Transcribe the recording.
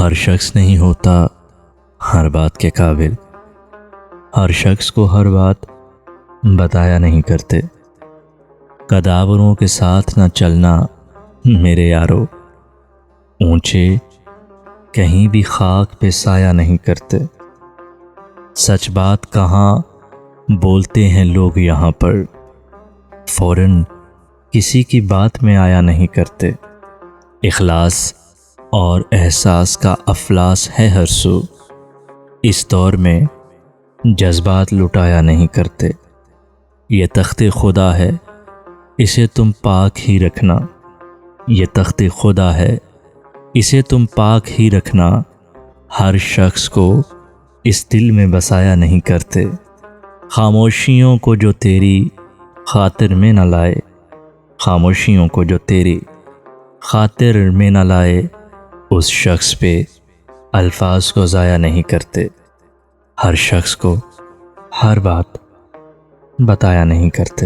ہر شخص نہیں ہوتا ہر بات کے قابل، ہر شخص کو ہر بات بتایا نہیں کرتے۔ قداوروں کے ساتھ نہ چلنا میرے یارو، اونچے کہیں بھی خاک پہ سایہ نہیں کرتے۔ سچ بات کہاں بولتے ہیں لوگ یہاں پر، فوراً کسی کی بات میں آیا نہیں کرتے۔ اخلاص اور احساس کا افلاس ہے ہر سو، اس دور میں جذبات لٹایا نہیں کرتے۔ یہ تخت خدا ہے اسے تم پاک ہی رکھنا، یہ تخت خدا ہے اسے تم پاک ہی رکھنا۔ ہر شخص کو اس دل میں بسایا نہیں کرتے۔ خاموشیوں کو جو تیری خاطر میں نہ لائے، خاموشیوں کو جو تیری خاطر میں نہ لائے، اس شخص پہ الفاظ کو ضائع نہیں کرتے۔ ہر شخص کو ہر بات بتایا نہیں کرتے۔